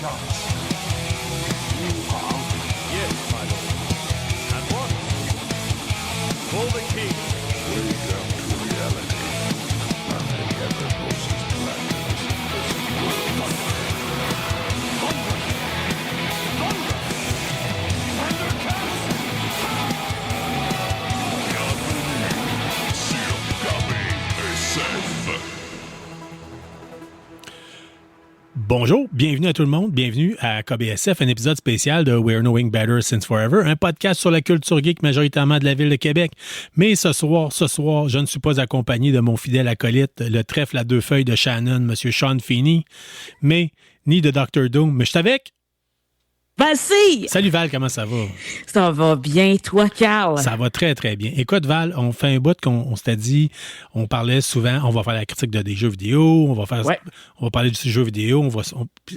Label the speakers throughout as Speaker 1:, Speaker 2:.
Speaker 1: apologize.
Speaker 2: Yes, my lord. At once. For the king.
Speaker 3: Wake up to reality. Nothing ever goes as planned as this world.
Speaker 2: Thunder! Thundercats!
Speaker 4: Bonjour, bienvenue à tout le monde, bienvenue à KBSF, un épisode spécial de We're Knowing Better Since Forever, un podcast sur la culture geek majoritairement de la ville de Québec. Mais ce soir, je ne suis pas accompagné de mon fidèle acolyte, le trèfle à deux feuilles de Shannon, M. Sean Feeney, mais ni de Dr. Doom, mais je suis avec...
Speaker 5: Vas-y!
Speaker 4: Salut Val, comment ça va?
Speaker 5: Ça va bien, toi, Carl?
Speaker 4: Ça va très, très bien. Écoute, Val, on fait un bout qu'on s'était dit, on parlait souvent, on va faire la critique des jeux vidéo, on va parler du jeu vidéo,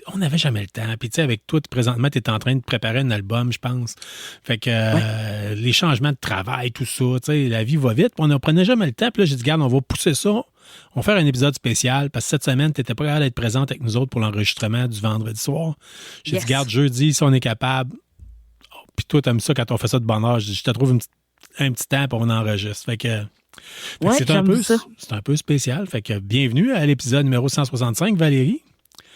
Speaker 4: on n'avait jamais le temps. Puis tu sais, avec toi, présentement, tu es en train de préparer un album, je pense. Fait que les changements de travail, tout ça, tu sais, la vie va vite, puis on ne prenait jamais le temps. Puis là, j'ai dit, regarde, on va pousser ça. On va faire un épisode spécial parce que cette semaine, tu n'étais pas capable d'être présente avec nous autres pour l'enregistrement du vendredi soir. J'ai dit, regarde, jeudi, si on est capable. Oh, puis toi, t'aimes ça quand on fait ça de bonne heure. Je te trouve un petit temps pour on enregistre. Fait que c'est un peu spécial. Fait que bienvenue à l'épisode numéro 165, Valérie.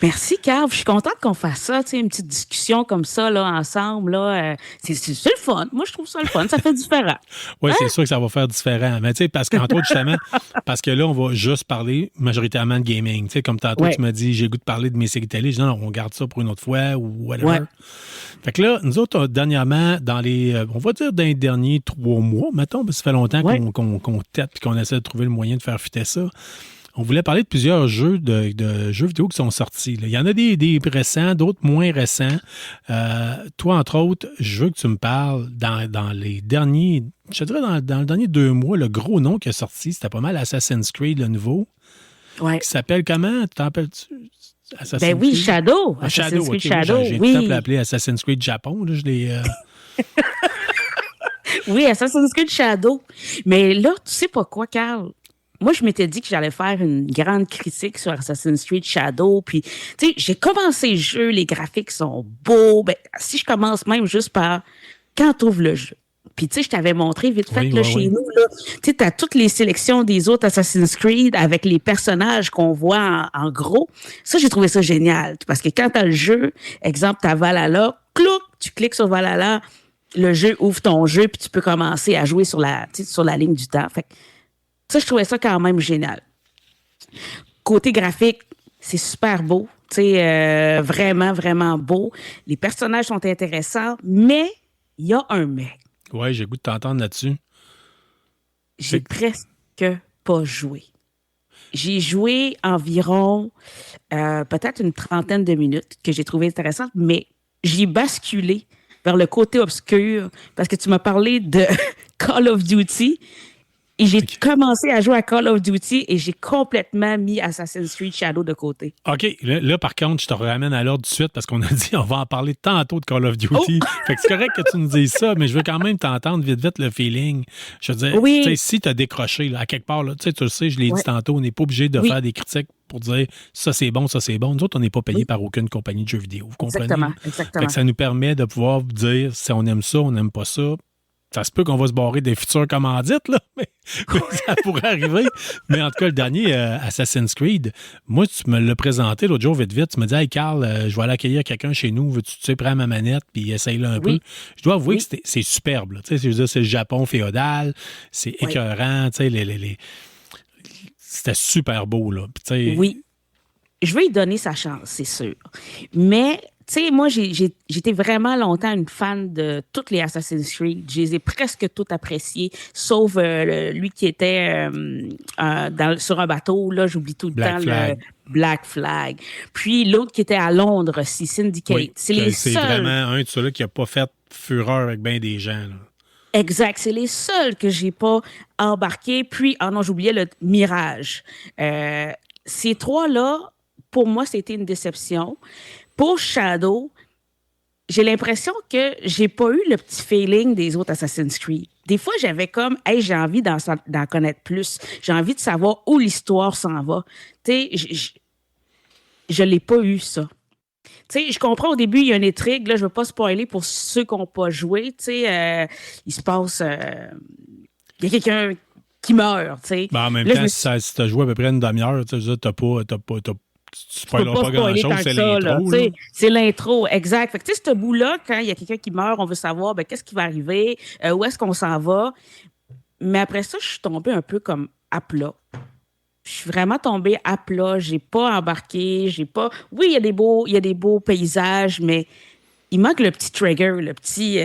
Speaker 5: Merci, Carl. Je suis contente qu'on fasse ça, tu sais, une petite discussion comme ça, là, ensemble, là. C'est le fun. Moi, je trouve ça le fun. Ça fait différent.
Speaker 4: Oui, c'est sûr que ça va faire différent. Mais tu sais, parce qu'entre autres, justement, parce que là, on va juste parler majoritairement de gaming. Tu sais, comme tantôt, tu m'as dit, j'ai le goût de parler de mes séries télé. Je dis, non, on garde ça pour une autre fois ou whatever. Ouais. Fait que là, nous autres, dernièrement, dans les derniers 3 mois, mettons, parce que ça fait longtemps qu'on tête et qu'on essaie de trouver le moyen de faire fitter ça. On voulait parler de plusieurs jeux de jeux vidéo qui sont sortis. Là. Il y en a des récents, d'autres moins récents. Toi, entre autres, je veux que tu me parles dans les derniers, je te dirais dans le dernier 2 mois, le gros nom qui est sorti, c'était pas mal Assassin's Creed, le nouveau.
Speaker 5: Ouais.
Speaker 4: Qui s'appelle comment? T'en appelles-tu?
Speaker 5: Ben oui, Shadow.
Speaker 4: Assassin's Creed Shadow. J'ai tout le temps appelé Assassin's Creed Japon. Là, je l'ai...
Speaker 5: Oui, Assassin's Creed Shadow. Mais là, tu sais pas quoi, Carl? Moi, je m'étais dit que j'allais faire une grande critique sur Assassin's Creed Shadow. Puis, tu sais, j'ai commencé le jeu, les graphiques sont beaux. Ben, si je commence même juste par quand t'ouvres le jeu. Puis, tu sais, je t'avais montré vite fait chez nous, là, tu sais, t'as toutes les sélections des autres Assassin's Creed avec les personnages qu'on voit en gros. Ça, j'ai trouvé ça génial. Parce que quand t'as le jeu, exemple, t'as Valhalla, tu cliques sur Valhalla, le jeu ouvre ton jeu, puis tu peux commencer à jouer sur la ligne du temps. Fait que, ça, je trouvais ça quand même génial. Côté graphique, c'est super beau. Tu sais, vraiment, vraiment beau. Les personnages sont intéressants, mais il y a un mais.
Speaker 4: Oui, j'ai le goût de t'entendre là-dessus.
Speaker 5: J'ai presque pas joué. J'ai joué environ peut-être une 30aine de minutes que j'ai trouvé intéressante, mais j'ai basculé vers le côté obscur parce que tu m'as parlé de Call of Duty. Et j'ai commencé à jouer à Call of Duty et j'ai complètement mis Assassin's Creed Shadow de côté.
Speaker 4: OK. Là, par contre, je te ramène à l'ordre tout de suite parce qu'on a dit on va en parler tantôt de Call of Duty. Oh! Fait que c'est correct que tu nous dises ça, mais je veux quand même t'entendre vite le feeling. Je veux dire, si tu as décroché là, à quelque part, là, tu le sais, je l'ai dit tantôt, on n'est pas obligé de faire des critiques pour dire ça c'est bon, ça c'est bon. Nous autres, on n'est pas payé par aucune compagnie de jeux vidéo. Vous comprenez?
Speaker 5: Exactement.
Speaker 4: Fait que ça nous permet de pouvoir vous dire si on aime ça, on n'aime pas ça. Ça se peut qu'on va se barrer des futures commandites, là, mais ça pourrait arriver. Mais en tout cas, le dernier, Assassin's Creed, moi, tu me l'as présenté l'autre jour, vite. Tu me dis, hey, Carl, je vais aller accueillir quelqu'un chez nous. Veux-tu prendre ma manette puis essaye-le un peu? Je dois avouer que c'est superbe. Tu sais, je veux dire, c'est le Japon féodal, c'est écœurant. Tu sais, c'était super beau, là. Puis,
Speaker 5: oui. Je vais lui donner sa chance, c'est sûr. Mais... Tu sais, moi, j'étais vraiment longtemps une fan de toutes les Assassin's Creed. Je les ai presque toutes appréciées, sauf lui qui était sur un bateau. Là, j'oublie tout le le Black Flag. Puis l'autre qui était à Londres, c'est Syndicate.
Speaker 4: Oui, c'est vraiment un de ceux-là qui n'a pas fait fureur avec bien des gens. Là.
Speaker 5: Exact. C'est les seuls que j'ai pas embarqués. Puis, non, j'oubliais le Mirage. Ces 3-là, pour moi, c'était une déception. Pour Shadow, j'ai l'impression que j'ai pas eu le petit feeling des autres Assassin's Creed. Des fois, j'avais comme, hey, j'ai envie d'en connaître plus. J'ai envie de savoir où l'histoire s'en va. Tu sais, je l'ai pas eu, ça. sais, je comprends au début, il y a une intrigue. Là, je veux pas spoiler pour ceux qui n'ont pas joué. Tu sais, il se passe... il y a quelqu'un qui meurt, tu sais.
Speaker 4: Ben, en même
Speaker 5: Là,
Speaker 4: temps, si tu as joué à peu près une demi-heure, tu sais, tu spoileras pas grand-chose, c'est l'intro.
Speaker 5: Là. C'est l'intro, exact. Fait que, tu sais, ce bout-là, quand il y a quelqu'un qui meurt, on veut savoir ben, qu'est-ce qui va arriver, où est-ce qu'on s'en va. Mais après ça, je suis tombée un peu comme à plat. Je suis vraiment tombée à plat. J'ai pas embarqué. Oui, il y a des beaux paysages, mais il manque le petit trigger, le petit.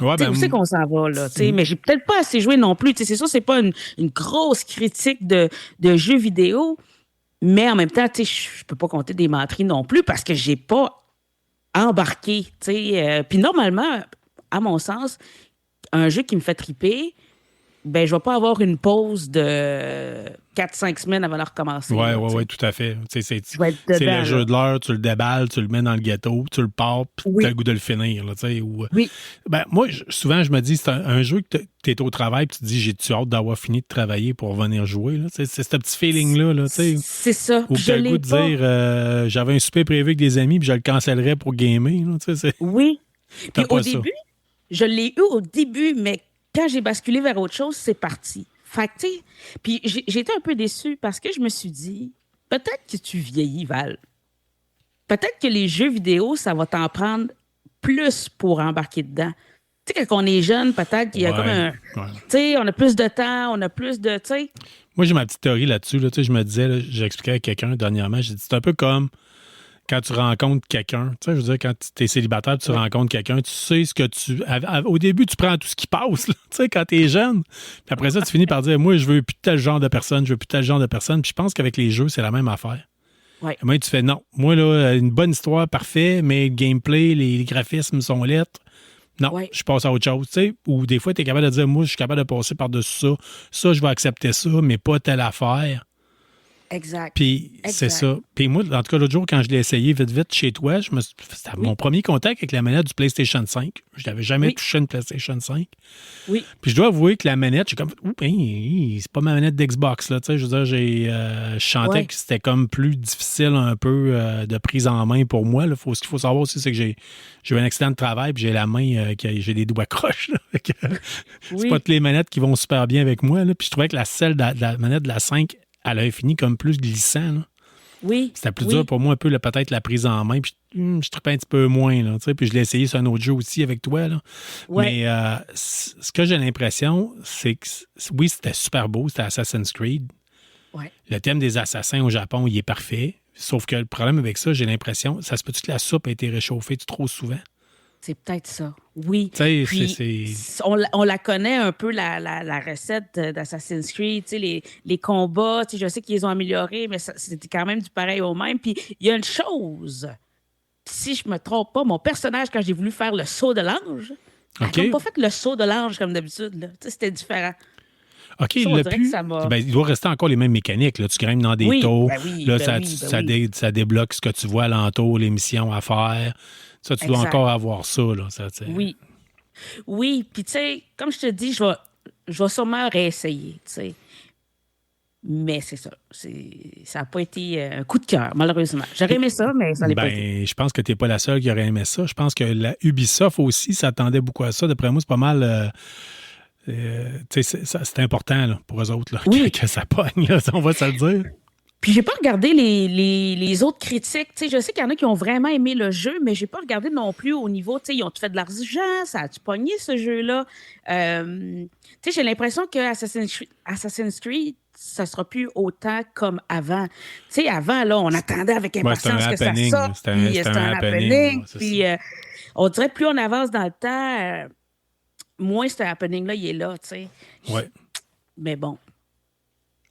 Speaker 4: Ouais,
Speaker 5: où c'est qu'on s'en va, là? Mais j'ai peut-être pas assez joué non plus. C'est sûr, c'est pas une grosse critique de jeux vidéo, mais en même temps, je peux pas compter des menteries non plus parce que j'ai pas embarqué. Puis normalement, à mon sens, un jeu qui me fait triper, ben je vais pas avoir une pause de 4-5 semaines avant de recommencer.
Speaker 4: Oui, tout à fait. C'est
Speaker 5: dedans,
Speaker 4: le jeu de l'heure, tu le déballes, tu le mets dans le gâteau, tu le pars, puis tu as le goût de le finir. Là,
Speaker 5: oui.
Speaker 4: Ben, moi, souvent, je me dis, c'est un jeu que tu es au travail, puis tu te dis, j'ai-tu hâte d'avoir fini de travailler pour venir jouer. Là, c'est ce petit feeling-là. Là,
Speaker 5: c'est ça.
Speaker 4: Ou tu as le goût de dire, j'avais un souper prévu avec des amis, puis je le cancellerais pour gamer. Là,
Speaker 5: oui. Puis au
Speaker 4: ça.
Speaker 5: début, je l'ai eu au début, mais quand j'ai basculé vers autre chose, c'est parti. Fait que, tu sais, puis j'étais un peu déçue parce que je me suis dit, peut-être que tu vieillis, Val. Peut-être que les jeux vidéo, ça va t'en prendre plus pour embarquer dedans. Tu sais, quand on est jeune, peut-être qu'il y a comme un... Tu sais, on a plus de temps, on a plus de... Tu sais...
Speaker 4: Moi, j'ai ma petite théorie là-dessus. Là, je me disais, là, j'ai expliqué à quelqu'un dernièrement, j'ai dit, c'est un peu comme... Quand tu rencontres quelqu'un, tu sais, je veux dire, quand tu es célibataire, tu rencontres quelqu'un, tu sais ce que tu... Au début, tu prends tout ce qui passe, tu sais, quand tu es jeune. Puis après ça, tu finis par dire, moi, je veux plus tel genre de personne, je veux plus tel genre de personne. Puis je pense qu'avec les jeux, c'est la même affaire.
Speaker 5: Ouais.
Speaker 4: Moi, tu fais, non, moi, là, une bonne histoire, parfait, mais le gameplay, les graphismes sont lettres. Non, je passe à autre chose, tu sais. Ou des fois, tu es capable de dire, moi, je suis capable de passer par-dessus ça. Ça, je vais accepter ça, mais pas telle affaire.
Speaker 5: Exact.
Speaker 4: Puis c'est ça. Puis moi, en tout cas, l'autre jour, quand je l'ai essayé vite chez toi, c'était mon premier contact avec la manette du PlayStation 5. Je n'avais jamais touché une PlayStation 5.
Speaker 5: Oui.
Speaker 4: Puis je dois avouer que la manette, j'ai comme, c'est pas ma manette d'Xbox, là. Tu sais, je veux dire, je sentais que c'était comme plus difficile un peu de prise en main pour moi. Là. Ce qu'il faut savoir aussi, c'est que j'ai eu un accident de travail, puis j'ai la main, j'ai des doigts croches. C'est pas toutes les manettes qui vont super bien avec moi. Là. Puis je trouvais que celle de la manette de la 5, elle a fini comme plus glissant. Là.
Speaker 5: Oui.
Speaker 4: C'était plus dur pour moi un peu, peut-être la prise en main. Puis je trippais un petit peu moins. Là, puis je l'ai essayé sur un autre jeu aussi avec toi. Là. Mais ce que j'ai l'impression, c'est que oui, c'était super beau. C'était Assassin's Creed.
Speaker 5: Ouais.
Speaker 4: Le thème des assassins au Japon, il est parfait. Sauf que le problème avec ça, j'ai l'impression, ça se peut-tu que la soupe a été réchauffée trop souvent?
Speaker 5: C'est peut-être ça. Oui.
Speaker 4: Puis,
Speaker 5: on la connaît un peu, la recette d'Assassin's Creed, les combats. Je sais qu'ils les ont améliorés, mais c'était quand même du pareil au même. Puis il y a une chose, si je me trompe pas, mon personnage, quand j'ai voulu faire le saut de l'ange, il n'a pas fait le saut de l'ange comme d'habitude. C'était différent.
Speaker 4: OK, il doit rester encore les mêmes mécaniques. Là. Tu grimpes dans des taux. Ça débloque ce que tu vois alentour, les missions à faire. Ça, tu dois encore avoir ça. Là,
Speaker 5: oui. Oui, puis tu sais, comme je te dis, je vais sûrement réessayer, tu sais. Mais c'est ça. Ça n'a pas été un coup de cœur, malheureusement. J'aurais aimé ça, mais ça n'a pas été.
Speaker 4: Je pense que tu n'es pas la seule qui aurait aimé ça. Je pense que la Ubisoft aussi s'attendait beaucoup à ça. D'après moi, c'est pas mal... c'est important là, pour eux autres là, que ça pogne, là, on va se le dire.
Speaker 5: Puis j'ai pas regardé les autres critiques. T'sais, je sais qu'il y en a qui ont vraiment aimé le jeu, mais j'ai pas regardé non plus au niveau. Ils ont fait de l'argent, ça a-tu pogné ce jeu-là? J'ai l'impression que Assassin's Creed, ça sera plus autant comme avant. Avant, là, on attendait avec impatience que ça sorte. C'était un happening. Puis on dirait plus on avance dans le temps, moins ce happening-là, il est là.
Speaker 4: Ouais.
Speaker 5: Mais bon.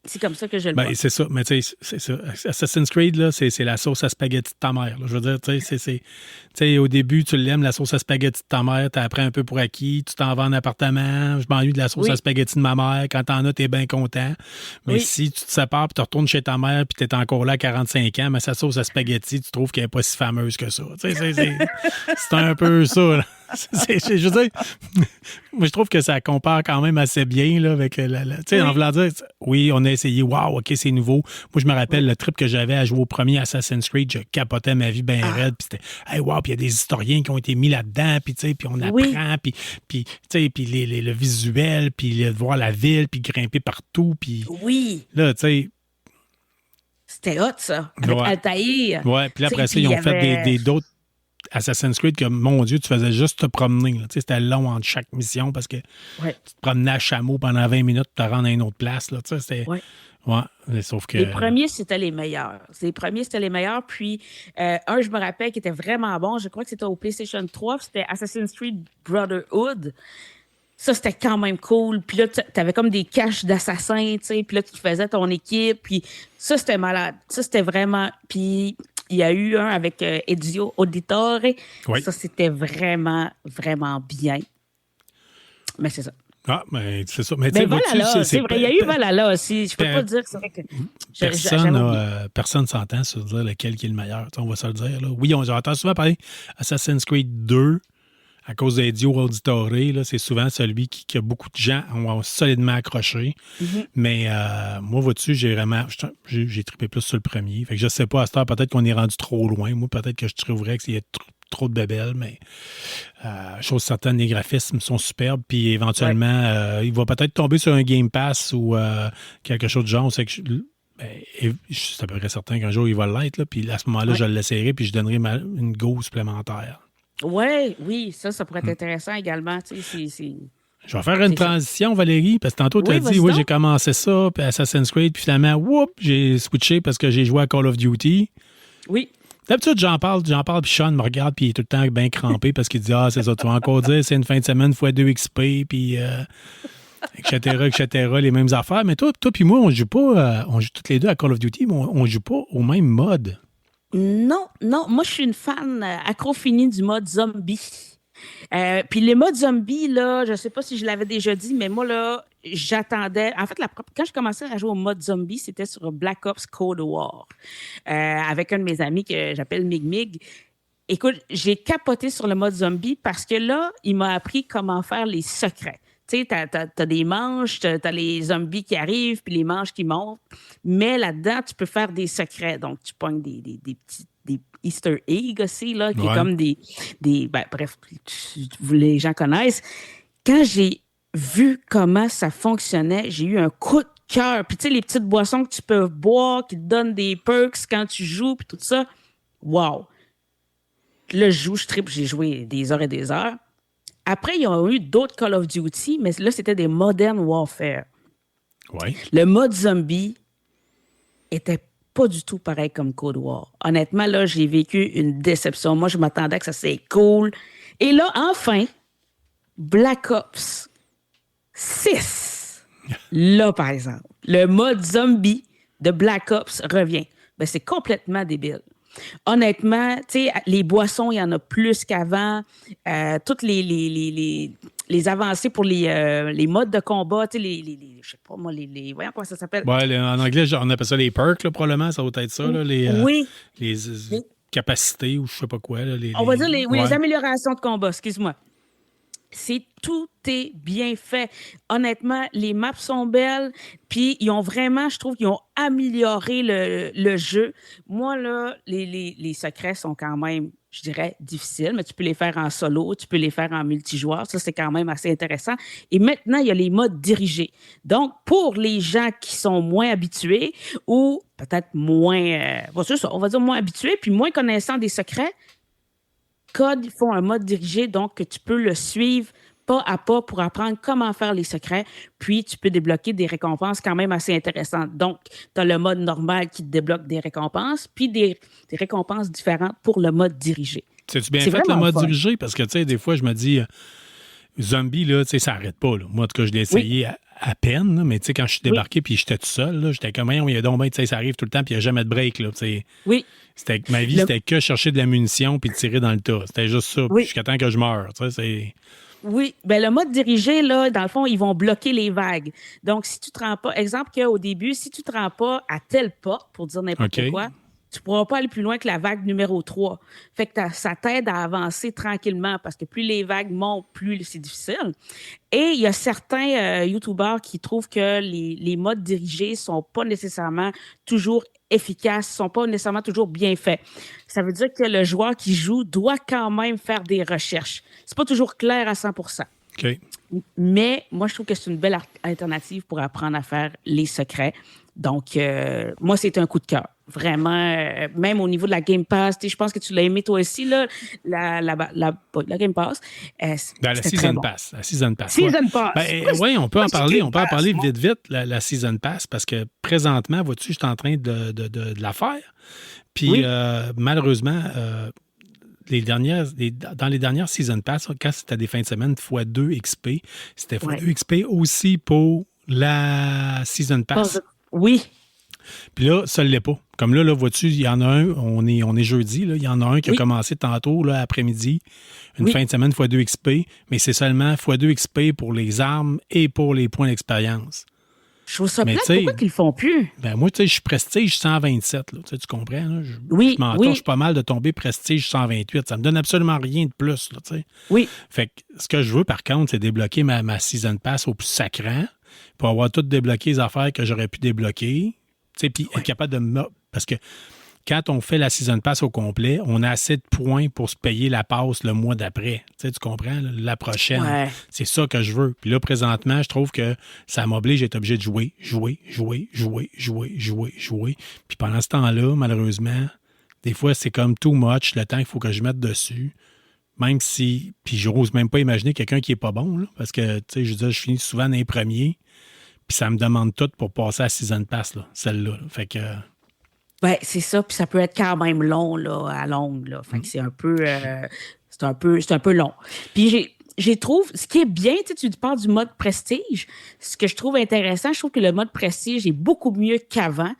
Speaker 5: C'est comme ça que je le vois.
Speaker 4: C'est ça. Mais tu sais, c'est ça. Assassin's Creed, là, c'est la sauce à spaghetti de ta mère. Là. Je veux dire, tu sais, au début, tu l'aimes, la sauce à spaghetti de ta mère, t'as appris un peu pour acquis, tu t'en vas en appartement, je m'ennuie de la sauce à spaghetti de ma mère. Quand t'en as, t'es bien content. Mais si tu te sépares, puis tu retournes chez ta mère, puis t'es encore là à 45 ans, mais sa sauce à spaghetti, tu trouves qu'elle n'est pas si fameuse que ça. Tu sais, c'est un peu ça, là. Je veux dire, moi, je trouve que ça compare quand même assez bien là, avec tu sais, en voulant dire, oui, on a essayé, wow, OK, c'est nouveau. Moi, je me rappelle le trip que j'avais à jouer au premier Assassin's Creed, je capotais ma vie bien raide, puis c'était, hey, wow, puis il y a des historiens qui ont été mis là-dedans, puis tu sais, puis on apprend, puis tu sais, puis le visuel, puis voir la ville, puis grimper partout, puis là, tu sais,
Speaker 5: c'était hot, ça, avec Altaïr.
Speaker 4: Ouais, puis là, après ça, ils ont fait d'autres Assassin's Creed que, mon Dieu, tu faisais juste te promener. Tu sais, c'était long entre chaque mission parce que tu te promenais à chameau pendant 20 minutes pour te rendre à une autre place. Là, tu sais, c'était... Ouais, sauf que...
Speaker 5: Les premiers, c'était les meilleurs. Puis, je me rappelle, qui était vraiment bon. Je crois que c'était au PlayStation 3. C'était Assassin's Creed Brotherhood. Ça, c'était quand même cool. Puis là, t'avais comme des caches d'assassins, tu sais. Puis là, tu faisais ton équipe. Puis ça, c'était malade. Ça, c'était vraiment... Puis il y a eu un avec Ezio Auditore.
Speaker 4: Oui.
Speaker 5: Ça, c'était vraiment, vraiment bien. Mais c'est ça.
Speaker 4: Ah, mais c'est ça. Mais
Speaker 5: Valhalla, c'est vrai. Il y a eu Valhalla aussi. Je peux pas dire que c'est vrai que...
Speaker 4: Personne s'entend sur dire lequel qui est le meilleur. On va se le dire. Là. Oui, j'entends souvent parler Assassin's Creed 2 à cause d'Ezio Auditore. Là, c'est souvent celui qui a beaucoup de gens ont solidement accroché. Mm-hmm. Mais moi, vois-tu, j'ai trippé plus sur le premier. Fait que je sais pas, à cette heure, peut-être qu'on est rendu trop loin. Moi, peut-être que je trouverais qu'il y a trop de bébelles, mais chose certaine, les graphismes sont superbes, puis éventuellement, il va peut-être tomber sur un Game Pass ou quelque chose de genre. C'est que je suis à peu près certain qu'un jour, il va l'être, là, puis à ce moment-là, je l'essayerai, puis je donnerai une go supplémentaire.
Speaker 5: Oui, ça pourrait être intéressant également. Tu sais,
Speaker 4: je vais faire une transition, Valérie, parce que tantôt, tu as dit, j'ai commencé ça, puis Assassin's Creed, puis finalement, j'ai switché parce que j'ai joué à Call of Duty.
Speaker 5: Oui.
Speaker 4: D'habitude, j'en parle, puis Sean me regarde, puis il est tout le temps bien crampé parce qu'il dit, c'est ça, tu vas encore dire, c'est une fin de semaine x 2 XP, puis etc., les mêmes affaires. Mais toi puis moi, on joue pas, on joue toutes les deux à Call of Duty, mais on joue pas au même mode.
Speaker 5: Non. Moi, je suis une fan accro finie du mode zombie. Puis les modes zombies, là, je sais pas si je l'avais déjà dit, mais moi, là, j'attendais... En fait, quand je commençais à jouer au mode zombie, c'était sur Black Ops Cold War, avec un de mes amis que j'appelle Mig. Écoute, j'ai capoté sur le mode zombie parce que là, il m'a appris comment faire les secrets. Tu sais, t'as des manches, t'as les zombies qui arrivent, puis les manches qui montent. Mais là-dedans, tu peux faire des secrets. Donc, tu pognes des petits des Easter eggs aussi, là, qui est comme bref, les gens connaissent. Quand j'ai vu comment ça fonctionnait, j'ai eu un coup de cœur. Puis, tu sais, les petites boissons que tu peux boire, qui te donnent des perks quand tu joues, puis tout ça. Wow! Là, je trippe, j'ai joué des heures et des heures. Après, il y a eu d'autres Call of Duty, mais là, c'était des Modern Warfare.
Speaker 4: Ouais.
Speaker 5: Le mode zombie était pas du tout pareil comme Cold War. Honnêtement, là, j'ai vécu une déception. Moi, je m'attendais que ça c'est cool. Et là, enfin, Black Ops 6. Là, par exemple, le mode zombie de Black Ops revient. Ben, c'est complètement débile. Honnêtement, tu sais, les boissons, il y en a plus qu'avant. Toutes les avancées pour les modes de combat, tu sais, je sais pas moi, voyons comment ça s'appelle.
Speaker 4: Ouais, en anglais, on appelle ça les perks, là, probablement, ça doit être ça, là, les capacités ou je sais pas quoi. Là,
Speaker 5: on va dire les améliorations de combat, excuse-moi. Tout est bien fait. Honnêtement, les maps sont belles, puis ils ont vraiment, je trouve qu'ils ont amélioré le jeu. Moi, là, les secrets sont quand même, je dirais, difficiles, mais tu peux les faire en solo, tu peux les faire en multijoueur. Ça, c'est quand même assez intéressant. Et maintenant, il y a les modes dirigés. Donc, pour les gens qui sont moins habitués ou peut-être moins, on va dire moins habitués, puis moins connaissants des secrets, COD, ils font un mode dirigé, donc que tu peux le suivre pas à pas pour apprendre comment faire les secrets, puis tu peux débloquer des récompenses quand même assez intéressantes. Donc, tu as le mode normal qui te débloque des récompenses, puis des récompenses différentes pour le mode dirigé.
Speaker 4: C'est-tu bien fait le mode dirigé? Parce que, tu sais, des fois, je me dis, zombie, là, tu sais, ça n'arrête pas. Là. Moi, en tout cas, je l'ai essayé à peine, là, mais tu sais, quand je suis débarqué puis j'étais tout seul, là, j'étais comme, il y a donc bien, tu sais, ça arrive tout le temps, puis il n'y a jamais de break, là, tu sais.
Speaker 5: Oui.
Speaker 4: Ma vie, c'était que chercher de la munition puis tirer dans le tas. C'était juste ça, jusqu'à temps que je meure, tu sais, c'est...
Speaker 5: Oui, bien le mode dirigé, là, dans le fond, ils vont bloquer les vagues. Donc, si tu te rends pas, exemple qu'au début, si tu te rends pas à telle porte, pour dire n'importe quoi, tu ne pourras pas aller plus loin que la vague numéro 3. Fait que ça t'aide à avancer tranquillement parce que plus les vagues montent, plus c'est difficile. Et il y a certains YouTubers qui trouvent que les modes dirigés ne sont pas nécessairement toujours efficaces, ne sont pas nécessairement toujours bien faits. Ça veut dire que le joueur qui joue doit quand même faire des recherches. C'est pas toujours clair à 100%.
Speaker 4: OK.
Speaker 5: Mais moi, je trouve que c'est une belle alternative pour apprendre à faire les secrets. Donc, moi, c'est un coup de cœur. Vraiment, même au niveau de la Game Pass, je pense que tu l'as aimé toi aussi, là, la Game Pass.
Speaker 4: La Season Pass. La Season Pass.
Speaker 5: Season Pass.
Speaker 4: Oui, on peut en parler. On peut en parler vite, la Season Pass, parce que présentement, vois-tu, je suis en train de la faire. Puis, malheureusement, dans les dernières Season Pass, quand c'était des fins de semaine x2 XP, c'était x2 XP aussi pour la Season Pass.
Speaker 5: Oui.
Speaker 4: Puis là, ça ne l'est pas. Comme là, vois-tu, il y en a un, on est jeudi, là, il y en a un qui a commencé tantôt, là, après-midi, une fin de semaine x2 XP, mais c'est seulement x2 XP pour les armes et pour les points d'expérience.
Speaker 5: Je trouve ça plate, pourquoi qu'ils le font plus?
Speaker 4: Ben moi, tu sais, je suis prestige 127, là, tu comprends? Là? Je
Speaker 5: oui.
Speaker 4: pas mal de tomber prestige 128. Ça me donne absolument rien de plus, là, tu sais.
Speaker 5: Oui.
Speaker 4: Fait que ce que je veux, par contre, c'est débloquer ma Season Pass au plus sacrant pour avoir tout débloqué les affaires que j'aurais pu débloquer. Puis être capable de... Parce que quand on fait la Season Pass au complet, on a assez de points pour se payer la passe le mois d'après. Tu comprends? La prochaine. Ouais. C'est ça que je veux. Puis là, présentement, je trouve que ça m'oblige à être obligé de jouer. Puis pendant ce temps-là, malheureusement, des fois, c'est comme too much le temps qu'il faut que je mette dessus. Même si... Puis j'ose même pas imaginer quelqu'un qui est pas bon, là, parce que, tu sais, je veux dire, je finis souvent dans les premiers. Puis ça me demande tout pour passer à Season Pass, là, celle-là. Là. Fait que...
Speaker 5: Ben, c'est ça, puis ça peut être quand même long, là, à longue, là. Fait que c'est un peu... c'est un peu long. Puis j'ai trouve... Ce qui est bien, tu parles du mode prestige. Ce que je trouve intéressant, je trouve que le mode prestige est beaucoup mieux qu'avant.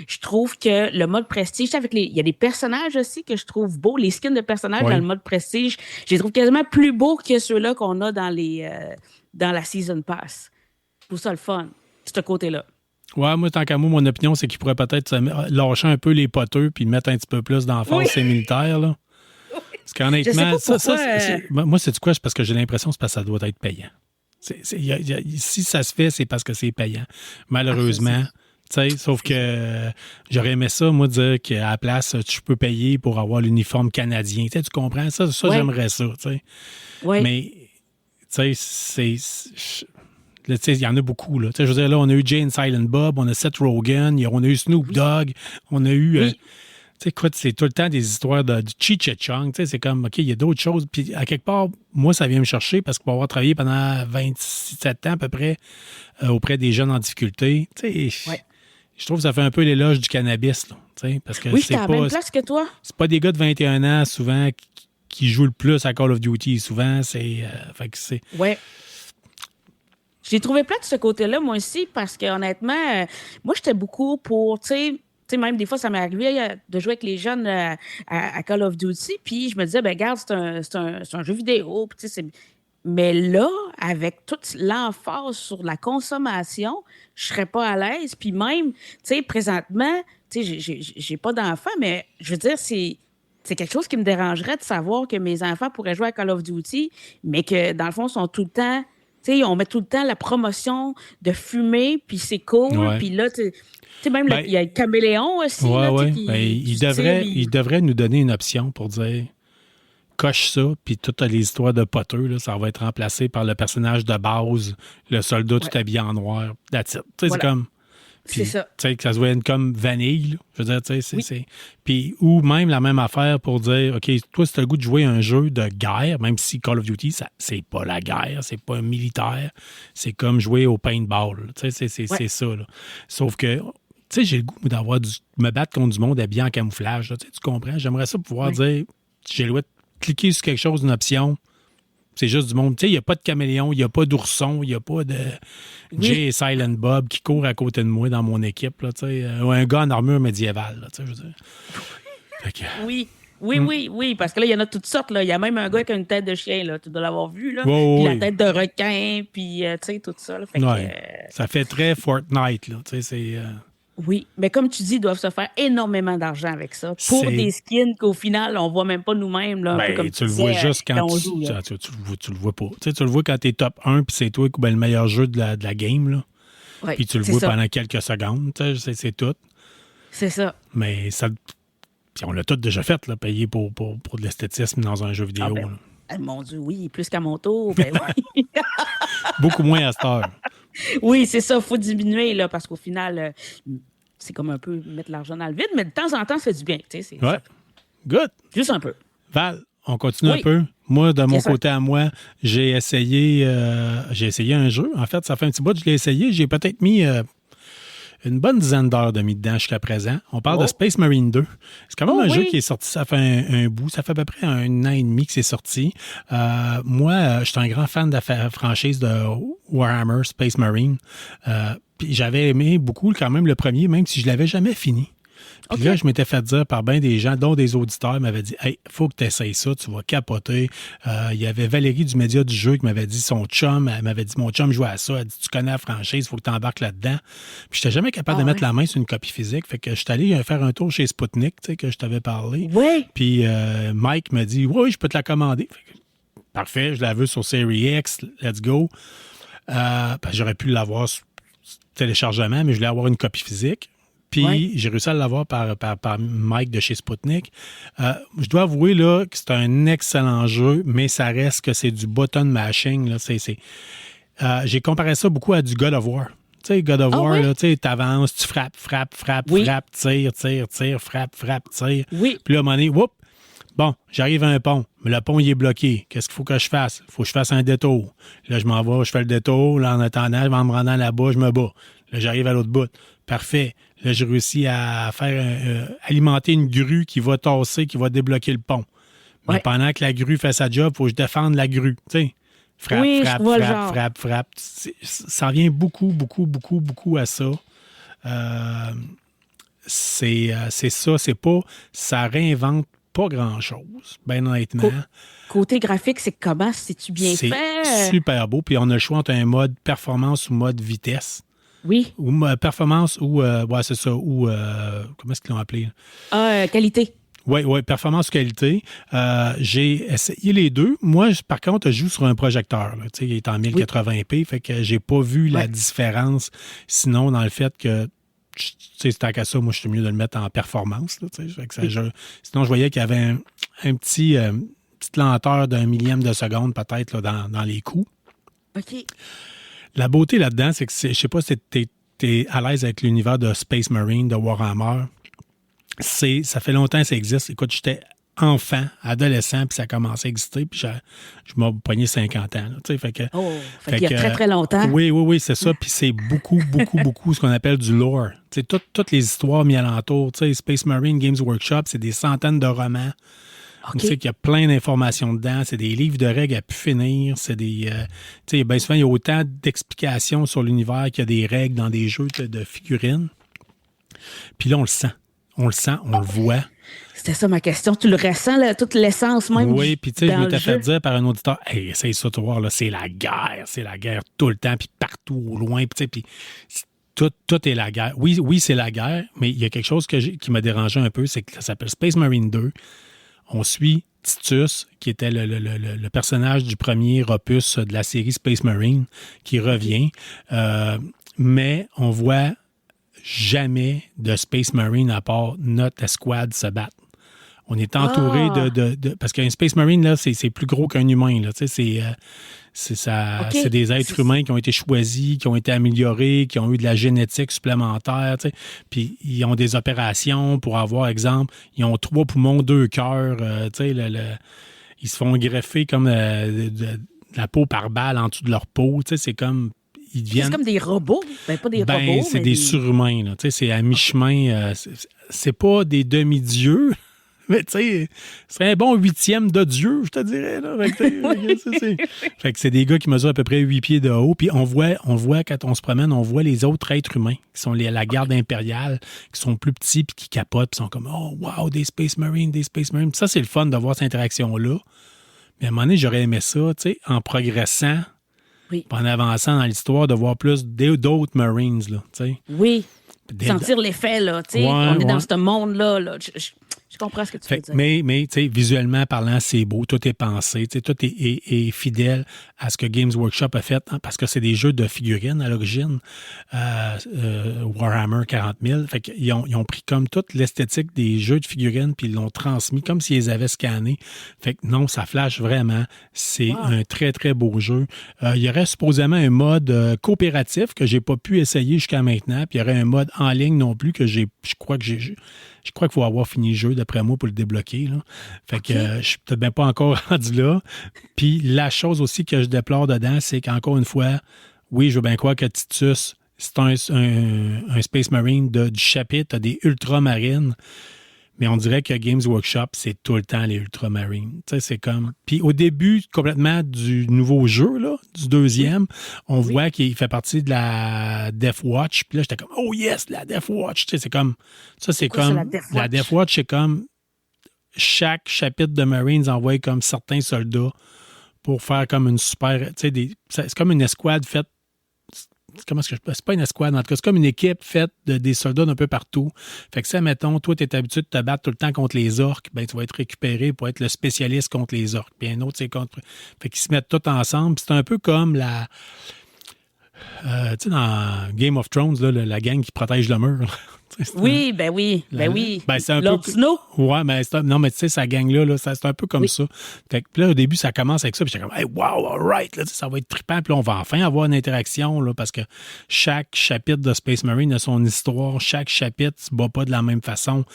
Speaker 5: Je trouve que le mode prestige, il y a des personnages aussi que je trouve beaux. Les skins de personnages dans le mode prestige, je les trouve quasiment plus beaux que ceux-là qu'on a dans la Season Pass. Je trouve ça le fun. Ce côté-là.
Speaker 4: Ouais, moi, tant qu'à moi, mon opinion, c'est qu'il pourrait peut-être lâcher un peu les poteux puis mettre un petit peu plus d'emphase ces militaires, là. Parce qu'honnêtement, moi, c'est quoi? C'est parce que j'ai l'impression que ça doit être payant. Si ça se fait, c'est parce que c'est payant. Malheureusement. Sauf que j'aurais aimé ça, moi, dire qu'à la place, tu peux payer pour avoir l'uniforme canadien. Tu comprends? Ça j'aimerais ça. Mais, tu sais, il y en a beaucoup. Là. Je veux dire, là, on a eu Jay and Silent Bob, on a Seth Rogen, on a eu Snoop Dogg, on a eu... écoute, c'est tout le temps des histoires de Cheech et Chong. C'est comme, OK, il y a d'autres choses. Puis, à quelque part, moi, ça vient me chercher parce que pour avoir travaillé pendant 27 ans à peu près auprès des jeunes en difficulté, je trouve que ça fait un peu l'éloge du cannabis. Là, parce que
Speaker 5: c'est à la même place que toi.
Speaker 4: C'est pas des gars de 21 ans, souvent, qui jouent le plus à Call of Duty. Souvent, c'est... fait que c'est...
Speaker 5: Ouais. J'ai trouvé plate de ce côté-là, moi aussi, parce que honnêtement, moi, j'étais beaucoup pour, tu sais, même des fois, ça m'est arrivé de jouer avec les jeunes à Call of Duty, puis je me disais, ben regarde, c'est un jeu vidéo, puis tu sais, mais là, avec toute l'emphase sur la consommation, je serais pas à l'aise, puis même, tu sais, présentement, tu sais, j'ai pas d'enfants, mais je veux dire, c'est quelque chose qui me dérangerait de savoir que mes enfants pourraient jouer à Call of Duty, mais que, dans le fond, sont tout le temps... Tu sais, on met tout le temps la promotion de fumer, puis c'est cool. Puis là, tu sais, même, il y a le caméléon aussi.
Speaker 4: Il devrait nous donner une option pour dire coche ça, puis toutes les histoires de poteux, là, ça va être remplacé par le personnage de base, le soldat tout habillé en noir. That's it. Tu sais, c'est comme...
Speaker 5: C'est ça.
Speaker 4: Tu sais, que ça se voit comme vanille, là. Je veux dire, tu sais, c'est... Puis, ou même la même affaire pour dire, OK, toi, si tu as le goût de jouer un jeu de guerre, même si Call of Duty, c'est pas la guerre, c'est pas un militaire, c'est comme jouer au paintball. Tu sais, c'est ça, là. Sauf que, tu sais, j'ai le goût me battre contre du monde habillé en camouflage, là. Tu comprends? J'aimerais ça pouvoir dire, j'ai le droit de cliquer sur quelque chose, une option. C'est juste du monde. Tu sais, il n'y a pas de caméléon, il n'y a pas d'ourson, il n'y a pas de Jay et Silent Bob qui courent à côté de moi dans mon équipe, là, tu sais, ou un gars en armure médiévale, là, tu sais, je veux dire. Fait que...
Speaker 5: Oui, parce que là, il y en a toutes sortes, là. Il y a même un gars avec une tête de chien, là. Tu dois l'avoir vu, là.
Speaker 4: Puis
Speaker 5: la tête de requin, puis, tu sais, tout ça, là. Fait que,
Speaker 4: ça fait très Fortnite, là, tu sais, c'est...
Speaker 5: Oui, mais comme tu dis, ils doivent se faire énormément d'argent avec ça. Pour
Speaker 4: C'est-
Speaker 5: des skins qu'au final, on voit même pas nous-mêmes, là, un peu comme
Speaker 4: Tu le vois
Speaker 5: disais,
Speaker 4: juste quand
Speaker 5: on
Speaker 4: tu,
Speaker 5: joue. Là.
Speaker 4: tu le vois pas. Tu sais, tu le vois quand t'es top 1 puis c'est toi qui le meilleur jeu de la game, là.
Speaker 5: Ouais,
Speaker 4: Puis tu le
Speaker 5: c'est
Speaker 4: vois
Speaker 5: ça.
Speaker 4: pendant quelques secondes, tu sais, c'est tout.
Speaker 5: C'est ça.
Speaker 4: Mais ça, puis on l'a tout déjà fait, là, payer pour de l'esthétisme dans un jeu vidéo.
Speaker 5: Ah ben,
Speaker 4: là.
Speaker 5: mon Dieu, oui, plus qu'à mon tour. Ben oui.
Speaker 4: Beaucoup moins à cette heure.
Speaker 5: Oui, c'est ça, il faut diminuer, là, parce qu'au final, c'est comme un peu mettre l'argent dans le vide, mais de temps en temps, ça fait du bien. Tu sais,
Speaker 4: Ouais. Good.
Speaker 5: juste un peu.
Speaker 4: Val, on continue
Speaker 5: Oui.
Speaker 4: un peu. Moi, de mon
Speaker 5: Yes, sir.
Speaker 4: côté à moi, j'ai essayé un jeu. En fait, ça fait un petit bout que je l'ai essayé. J'ai peut-être mis une bonne dizaine d'heures de mis dedans jusqu'à présent. On parle de Space Marine 2. C'est quand même un jeu qui est sorti, ça fait un bout. Ça fait à peu près 1 an et demi que c'est sorti. Moi, je suis un grand fan de la franchise de Warhammer Space Marine. Puis j'avais aimé beaucoup quand même le premier, même si je l'avais jamais fini. Puis là, je m'étais fait dire par bien des gens, dont des auditeurs, m'avaient dit « Hey, faut que tu essayes ça, tu vas capoter. » Il y avait Valérie du Média du jeu qui m'avait dit son chum, elle m'avait dit « Mon chum jouait à ça. » Elle dit « Tu connais la franchise, faut que tu embarques là-dedans. » Puis j'étais jamais capable de mettre la main sur une copie physique. Fait que je suis allé faire un tour chez Sputnik, tu sais, que je t'avais parlé.
Speaker 5: Oui.
Speaker 4: Puis Mike m'a dit « Oui, je peux te la commander. » Fait que, parfait, je la veux sur Series X, let's go. J'aurais pu l'avoir sur téléchargement, mais je voulais avoir une copie physique. Puis j'ai réussi à l'avoir par Mike de chez Sputnik. Je dois avouer là, que c'est un excellent jeu, mais ça reste que c'est du button mashing. Là. J'ai comparé ça beaucoup à du God of War. Tu sais, God of War, là, tu avances, tu frappes, frappe, tire, frappe, tire.
Speaker 5: Oui.
Speaker 4: Puis là, à un moment donné, whoop, bon, j'arrive à un pont, mais le pont, il est bloqué. Qu'est-ce qu'il faut que je fasse? Il faut que je fasse un détour. Là, je m'en vais, je fais le détour. Là, en attendant, en me rendant là-bas, je me bats. Là, j'arrive à l'autre bout. Parfait. Là, j'ai réussi à faire alimenter une grue qui va tasser, qui va débloquer le pont. Mais pendant que la grue fait sa job, il faut que je défende la grue. Tu sais, frappe. Ça revient beaucoup à ça. C'est ça, c'est pas... Ça réinvente pas grand-chose, bien honnêtement.
Speaker 5: Côté graphique, c'est comment? C'est-tu bien fait?
Speaker 4: C'est super beau. Puis on a le choix entre un mode performance ou mode vitesse.
Speaker 5: Oui.
Speaker 4: Ou performance ou... c'est ça. Ou... comment est-ce qu'ils l'ont appelé?
Speaker 5: Qualité.
Speaker 4: Oui, performance ou qualité. J'ai essayé les deux. Moi, par contre, je joue sur un projecteur. Là. Il est en 1080p, fait que j'ai pas vu la différence. Sinon, dans le fait que, c'est tant qu'à ça, moi, je suis mieux de le mettre en performance. Là, fait que sinon, je voyais qu'il y avait un petit... petite lenteur d'1 millième de seconde, peut-être, là, dans les coups.
Speaker 5: OK.
Speaker 4: La beauté là-dedans, c'est que je sais pas si t'es à l'aise avec l'univers de Space Marine, de Warhammer. Ça fait longtemps que ça existe. Écoute, j'étais enfant, adolescent, puis ça a commencé à exister, puis je m'ai pogné 50 ans. Là, fait que,
Speaker 5: fait qu'il y a très, très longtemps.
Speaker 4: Oui, c'est ça. Puis c'est beaucoup ce qu'on appelle du lore. Toutes les histoires mises alentour. Space Marine Games Workshop, c'est des centaines de romans. Okay. Tu sais qu'il y a plein d'informations dedans. C'est des livres de règles à pu finir. C'est des... bien souvent, il y a autant d'explications sur l'univers qu'il y a des règles dans des jeux de figurines. Puis là, on le sent. On le voit.
Speaker 5: C'était ça ma question. Tu le ressens, là, toute l'essence même.
Speaker 4: Oui, puis tu sais, je m'étais fait dire par un auditeur, « Hey, essaye ça, tu vois, là, c'est la guerre tout le temps, puis partout au loin. » Puis tout est la guerre. Oui, c'est la guerre, mais il y a quelque chose qui m'a dérangé un peu, c'est que ça s'appelle Space Marine 2. On suit Titus, qui était le personnage du premier opus de la série Space Marine, qui revient. Mais on voit jamais de Space Marine à part notre escouade se battre. On est entouré de parce qu'un Space Marine, là, c'est plus gros qu'un humain. Là, c'est des êtres humains qui ont été choisis, qui ont été améliorés, qui ont eu de la génétique supplémentaire. Puis ils ont des opérations pour avoir, exemple, ils ont 3 poumons, 2 cœurs. Ils se font greffer comme de la peau par balle en dessous de leur peau. C'est comme...
Speaker 5: C'est comme des robots. Pas des robots.
Speaker 4: C'est des surhumains. Là. C'est à mi-chemin. C'est pas des demi-dieux, mais tu sais, c'est un bon 8e de Dieu, je te dirais. Là. Fait que c'est des gars qui mesurent à peu près 8 pieds de haut. Puis on voit, quand on se promène, on voit les autres êtres humains qui sont la garde impériale, qui sont plus petits puis qui capotent, puis sont comme « Oh, wow, des Space Marines. » Puis ça, c'est le fun de voir cette interaction-là. Mais à un moment donné, j'aurais aimé ça, tu sais, en progressant. Oui. En avançant dans l'histoire, de voir plus d'autres Marines, là, tu sais.
Speaker 5: Oui. sentir l'effet, là, tu sais. On est dans ce monde-là, là. Je comprends ce que tu veux dire.
Speaker 4: Mais tu sais, visuellement parlant, c'est beau, tout est pensé, tu sais, tout est fidèle à ce que Games Workshop a fait, hein, parce que c'est des jeux de figurines à l'origine, Warhammer 40 000. Fait qu'ils ont pris comme toute l'esthétique des jeux de figurines, puis ils l'ont transmis comme s'ils les avaient scannés. Fait que non, ça flash vraiment. C'est un très, très beau jeu. Il y aurait supposément un mode coopératif que j'ai pas pu essayer jusqu'à maintenant, puis il y aurait un mode en ligne non plus que je crois qu'il faut avoir fini le jeu, d'après moi, pour le débloquer. Là. Fait que je suis peut-être même pas encore rendu là. Puis la chose aussi que je déplore dedans, c'est qu'encore une fois, oui, je veux bien croire que Titus, c'est un Space Marine du chapitre, des ultramarines. Mais on dirait que Games Workshop, c'est tout le temps les ultramarines. Tu sais, c'est comme... Puis au début, complètement du nouveau jeu, là, du deuxième, on voit qu'il fait partie de la Death Watch. Puis là, j'étais comme, oh yes, la Death Watch. Tu sais, c'est comme... Ça, c'est comme... La Death Watch, c'est comme... Chaque chapitre de Marines envoie comme certains soldats pour faire comme une super... Tu sais, c'est comme une escouade faite... C'est pas une escouade, en tout cas, c'est comme une équipe faite des soldats d'un peu partout. Fait que ça, mettons, toi, tu es habitué de te battre tout le temps contre les orques, ben tu vas être récupéré pour être le spécialiste contre les orques. Puis un autre, c'est contre... Fait qu'ils se mettent tous ensemble. C'est un peu comme la... tu sais, dans Game of Thrones, là, la gang qui protège le mur.
Speaker 5: Oui. Ben, c'est un
Speaker 4: Lord
Speaker 5: peu... Snow.
Speaker 4: Ouais, mais non, mais tu sais, sa gang-là, c'est un peu comme ça. Fait que là, au début, ça commence avec ça, puis j'étais comme, hey, wow, all right, là, ça va être trippant, puis là, on va enfin avoir une interaction, là, parce que chaque chapitre de Space Marine a son histoire, chaque chapitre ne se bat pas de la même façon.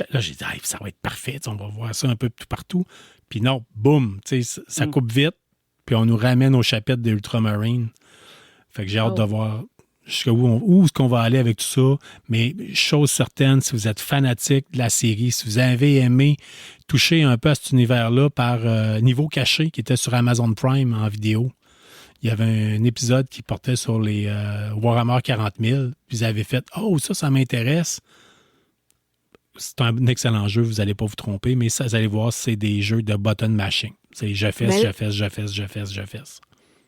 Speaker 4: Là, j'ai dit, hey, ça va être parfait, on va voir ça un peu plus partout. Puis non, boum, tu sais, ça coupe vite, puis on nous ramène au chapitre des Ultramarines. Fait que j'ai hâte de voir jusqu'à où est-ce qu'on va aller avec tout ça. Mais chose certaine, si vous êtes fanatique de la série, si vous avez aimé toucher un peu à cet univers-là par Niveau Caché, qui était sur Amazon Prime en vidéo, il y avait un épisode qui portait sur les Warhammer 40 000. Puis vous avez fait « Oh, ça m'intéresse ». C'est un excellent jeu, vous n'allez pas vous tromper, mais ça, vous allez voir, c'est des jeux de button mashing. C'est je fesse.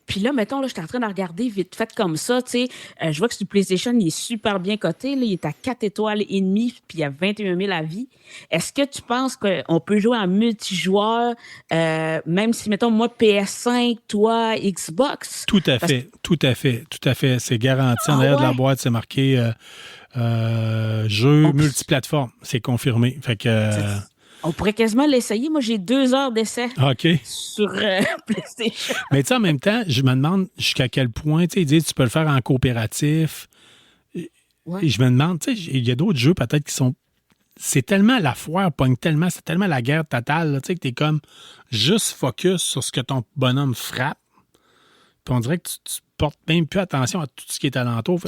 Speaker 5: Puis là, mettons, là, je suis en train de regarder vite fait comme ça, tu sais. Je vois que sur PlayStation, il est super bien coté. Là, il est à 4 étoiles et demie, puis il y a 21 000 avis. Est-ce que tu penses qu'on peut jouer en multijoueur, même si, mettons, moi, PS5, toi, Xbox?
Speaker 4: Tout à fait. C'est garanti. En arrière de la boîte, c'est marqué jeu multiplateforme. C'est confirmé. Fait que...
Speaker 5: On pourrait quasiment l'essayer. Moi, j'ai 2 heures d'essai sur PlayStation.
Speaker 4: Mais tu sais, en même temps, je me demande jusqu'à quel point, tu sais, ils disent tu peux le faire en coopératif. Ouais. Et je me demande, tu sais, il y a d'autres jeux peut-être qui sont... C'est tellement la foire, pogne tellement, c'est tellement la guerre totale, tu sais, que t'es comme juste focus sur ce que ton bonhomme frappe. Puis on dirait que tu portes même plus attention à tout ce qui est alentour.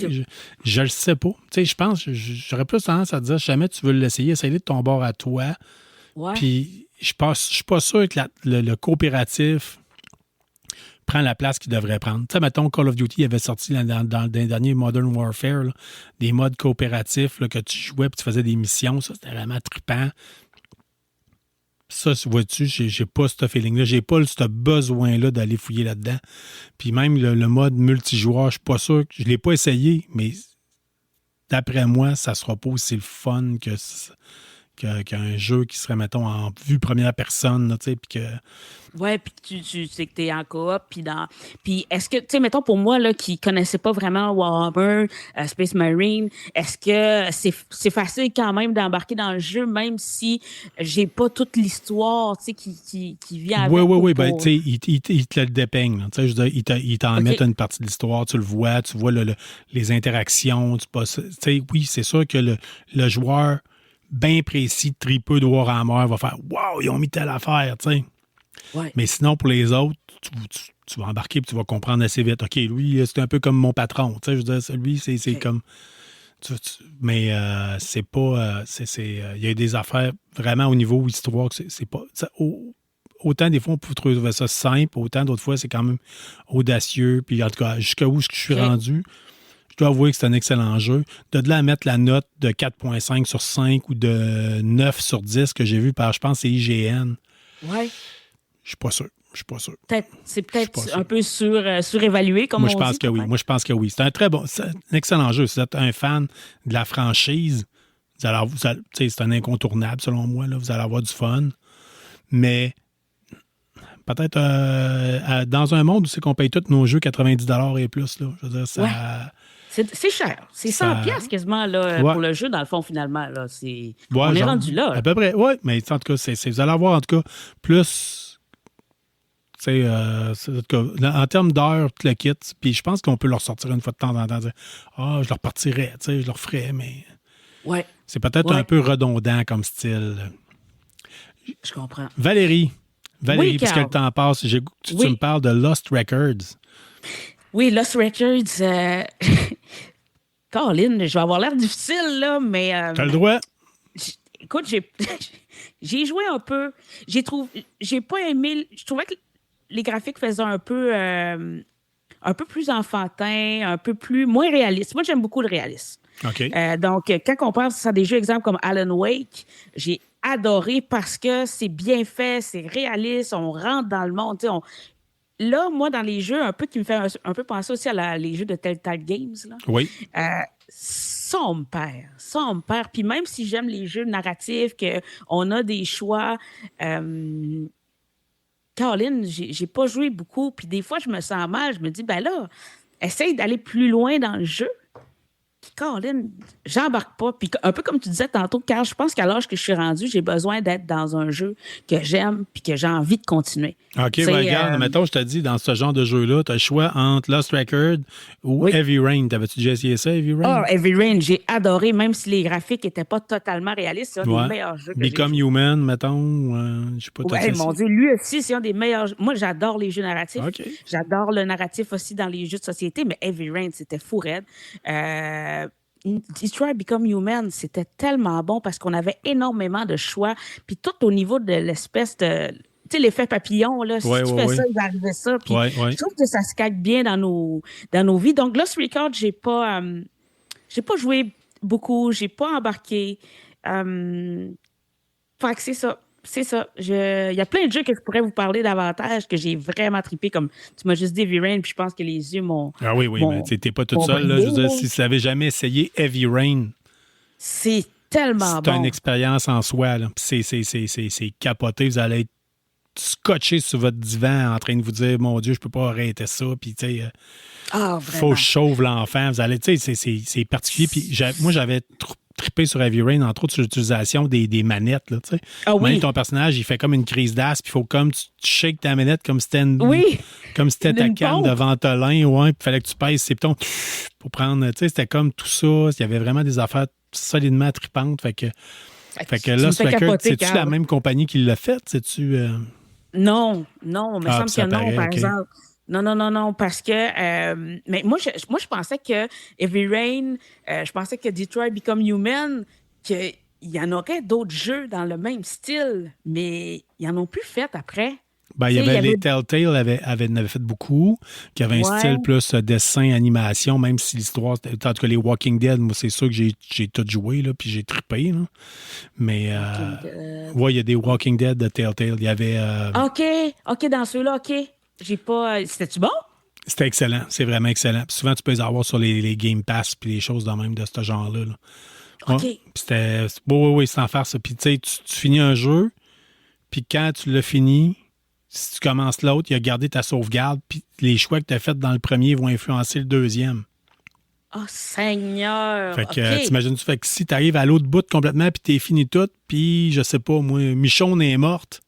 Speaker 4: Je le sais pas. Tu sais, je pense, j'aurais plus tendance à te dire, si jamais tu veux l'essayer, essaye-le de ton bord à toi. Ouais. Puis je suis pas sûr que le coopératif prend la place qu'il devrait prendre. Tu sais, mettons, Call of Duty avait sorti dans le dernier Modern Warfare, là, des modes coopératifs là, que tu jouais et tu faisais des missions. Ça, c'était vraiment trippant. Ça, vois-tu, j'ai pas ce feeling-là. J'ai pas ce besoin-là d'aller fouiller là-dedans. Puis même le mode multijoueur, je suis pas sûr. Je l'ai pas essayé, mais d'après moi, ça sera pas aussi le fun qu'un jeu qui serait, mettons, en vue première personne, tu sais, puis que...
Speaker 5: Ouais, puis tu sais que t'es en coop, puis est-ce que, tu sais, mettons, pour moi, là, qui connaissait pas vraiment Warhammer, Space Marine, est-ce que c'est facile quand même d'embarquer dans le jeu, même si j'ai pas toute l'histoire, tu sais, qui vient avec?
Speaker 4: Oui, ben, tu sais, il te le dépeigne, tu sais, je veux dire, il t'en met une partie de l'histoire, tu le vois, tu vois les interactions, tu sais, oui, c'est sûr que le joueur bien précis, tripeux de Warhammer va faire « Wow, ils ont mis telle affaire », tu sais. Ouais. Mais sinon, pour les autres, tu vas embarquer et tu vas comprendre assez vite. OK, lui, c'est un peu comme mon patron. Tu sais, je veux dire, lui, c'est comme... mais c'est pas... il y a des affaires vraiment au niveau histoire que c'est pas... Autant des fois, on peut trouver ça simple, autant d'autres fois, c'est quand même audacieux. Puis en tout cas, jusqu'à où je suis rendu... Je dois avouer que c'est un excellent jeu. De là à mettre la note de 4.5 sur 5 ou de 9 sur 10 que j'ai vu par, je pense, c'est IGN.
Speaker 5: Ouais.
Speaker 4: Je suis pas sûr.
Speaker 5: C'est
Speaker 4: Je suis
Speaker 5: peut-être
Speaker 4: pas sûr.
Speaker 5: un peu surévalué, comme
Speaker 4: Moi,
Speaker 5: on
Speaker 4: je pense
Speaker 5: dit.
Speaker 4: que oui.
Speaker 5: peut-être.
Speaker 4: Moi, je pense que oui. C'est un excellent jeu. Si vous êtes un fan de la franchise, c'est un incontournable, selon moi. Là. Vous allez avoir du fun. Mais peut-être dans un monde où c'est qu'on paye tous nos jeux 90$ et plus, là, je veux dire, ça...
Speaker 5: Ouais. C'est cher. C'est 100
Speaker 4: Ça-
Speaker 5: piastres quasiment là,
Speaker 4: Ouais.
Speaker 5: pour le jeu, dans le fond, finalement. Là.
Speaker 4: Ouais,
Speaker 5: On est
Speaker 4: genre,
Speaker 5: rendu là.
Speaker 4: à peu près, oui. Mais en tout cas, vous allez avoir, en tout cas, plus... en tout cas, en termes d'heures, tout le kit, puis je pense qu'on peut leur sortir une fois de temps en temps, dire je leur partirais, je leur ferais, mais
Speaker 5: Ouais,
Speaker 4: c'est peut-être
Speaker 5: Ouais.
Speaker 4: un peu redondant comme style.
Speaker 5: je comprends.
Speaker 4: Valérie,
Speaker 5: Oui,
Speaker 4: puisque
Speaker 5: Carl.
Speaker 4: le temps passe, tu
Speaker 5: Oui.
Speaker 4: me parles de Lost Records.
Speaker 5: Oui, Lost Records. Colin, je vais avoir l'air difficile, là, mais.
Speaker 4: T'as le droit?
Speaker 5: Écoute, j'ai joué un peu. J'ai pas aimé. Je trouvais que les graphiques faisaient un peu plus enfantin, un peu plus moins réaliste. Moi, j'aime beaucoup le réalisme.
Speaker 4: OK.
Speaker 5: Donc, quand on pense à des jeux, exemple comme Alan Wake, j'ai adoré parce que c'est bien fait, c'est réaliste, on rentre dans le monde. Tu sais, Là, moi, dans les jeux, un peu qui me fait un peu penser aussi à les jeux de Telltale Games, là.
Speaker 4: Oui.
Speaker 5: Ça me perd. Puis même si j'aime les jeux narratifs, qu'on a des choix, Caroline, j'ai pas joué beaucoup. Puis des fois, je me sens mal. Je me dis, ben là, essaye d'aller plus loin dans le jeu. Puis Caroline, j'embarque pas. Puis un peu comme tu disais tantôt, Carl, je pense qu'à l'âge que je suis rendu, j'ai besoin d'être dans un jeu que j'aime puis que j'ai envie de continuer.
Speaker 4: OK,
Speaker 5: C'est,
Speaker 4: regarde, mettons, je te dis, dans ce genre de jeu-là, tu as le choix entre Lost Record ou
Speaker 5: Oui.
Speaker 4: Heavy Rain. T'avais-tu déjà essayé ça, Heavy Rain?
Speaker 5: Ah, Heavy Rain, j'ai adoré, même si les graphiques n'étaient pas totalement réalistes. C'est un
Speaker 4: Ouais.
Speaker 5: des meilleurs jeux que j'ai
Speaker 4: Become
Speaker 5: joué.
Speaker 4: Human, mettons. Je sais pas, t'as
Speaker 5: Ouais,
Speaker 4: essayé
Speaker 5: mon
Speaker 4: ça?
Speaker 5: Dieu, lui aussi, c'est un des meilleurs jeux. Moi, j'adore les jeux narratifs.
Speaker 4: OK.
Speaker 5: J'adore le narratif aussi dans les jeux de société, mais Heavy Rain, c'était fou raide. Detroit Become Human, c'était tellement bon parce qu'on avait énormément de choix. Puis tout au niveau de l'espèce de... Tu sais, l'effet papillon, là, si
Speaker 4: Ouais,
Speaker 5: tu
Speaker 4: ouais,
Speaker 5: fais
Speaker 4: ouais.
Speaker 5: ça, il va arriver ça. Puis
Speaker 4: Ouais.
Speaker 5: je trouve que ça se calque bien dans nos vies. Donc, Lost Record, j'ai pas joué beaucoup, j'ai pas embarqué. Fait que c'est ça. C'est ça. Il y a plein de jeux que je pourrais vous parler davantage, que j'ai vraiment trippé, comme tu m'as juste dit Heavy Rain, puis je pense que les yeux m'ont...
Speaker 4: Ah oui,
Speaker 5: m'ont-
Speaker 4: mais t'es pas toute
Speaker 5: m'ont
Speaker 4: seule. Là. Je veux
Speaker 5: brisé,
Speaker 4: dire,
Speaker 5: là.
Speaker 4: si tu n'avais jamais essayé Heavy Rain,
Speaker 5: C'est tellement
Speaker 4: c'est
Speaker 5: bon.
Speaker 4: une expérience en soi. Là. Puis c'est capoté. Vous allez être scotché sur votre divan en train de vous dire, mon Dieu, je peux pas arrêter ça. Puis, tu sais,
Speaker 5: Ah,
Speaker 4: faut
Speaker 5: vraiment.
Speaker 4: que je sauve l'enfant. Vous allez, tu sais, c'est particulier. Puis, moi, j'avais trippé sur Heavy Rain, entre autres, sur l'utilisation des manettes. Là, tu sais.
Speaker 5: Ah oui.
Speaker 4: Même ton personnage, il fait comme une crise d'as, puis il faut comme tu shakes ta manette comme si c'était
Speaker 5: Oui.
Speaker 4: comme si c'était ta
Speaker 5: Une
Speaker 4: canne
Speaker 5: pompe.
Speaker 4: de Ventolin, ouais, puis il fallait que tu pèses ces pitons pour prendre, tu sais, c'était comme tout ça. Il y avait vraiment des affaires solidement tripantes. Fait que
Speaker 5: Tu me
Speaker 4: Lost
Speaker 5: fais
Speaker 4: Record,
Speaker 5: capoter,
Speaker 4: c'est-tu
Speaker 5: Carl.
Speaker 4: la même compagnie qui l'a fait? C'est-tu.
Speaker 5: Non, il me
Speaker 4: Ah,
Speaker 5: semble
Speaker 4: puis ça
Speaker 5: que non,
Speaker 4: paraît,
Speaker 5: par
Speaker 4: ok.
Speaker 5: exemple. Non, parce que... mais moi, je pensais que Heavy Rain, je pensais que Detroit Become Human, qu'il y en aurait d'autres jeux dans le même style, mais ils en ont plus fait après.
Speaker 4: Ben, il y
Speaker 5: Tu sais,
Speaker 4: avait
Speaker 5: il y
Speaker 4: les
Speaker 5: avait-
Speaker 4: Telltale en avait fait beaucoup, qui avaient un
Speaker 5: Ouais.
Speaker 4: style plus dessin, animation, même si l'histoire, en tout cas les Walking Dead, moi c'est sûr que j'ai tout joué, là, puis j'ai trippé. Là. Mais ouais, il y a des Walking Dead de Telltale. Il y avait.
Speaker 5: OK, dans ceux-là, OK. J'ai pas... C'était-tu bon?
Speaker 4: C'était excellent, c'est vraiment excellent. Puis souvent, tu peux les avoir sur les Game Pass puis les choses de même de ce genre-là. Là.
Speaker 5: OK.
Speaker 4: Ouais. Puis c'était. Oui, c'est en faire ça. Puis tu sais, tu finis un jeu, puis quand tu l'as fini, si tu commences l'autre, il a gardé ta sauvegarde, puis les choix que tu as faits dans le premier vont influencer le deuxième.
Speaker 5: Oh, Seigneur!
Speaker 4: Fait que,
Speaker 5: OK.
Speaker 4: t'imagines-tu, fait que si tu arrives à l'autre bout complètement, puis t'es fini tout, puis je sais pas, moi, Michonne est morte,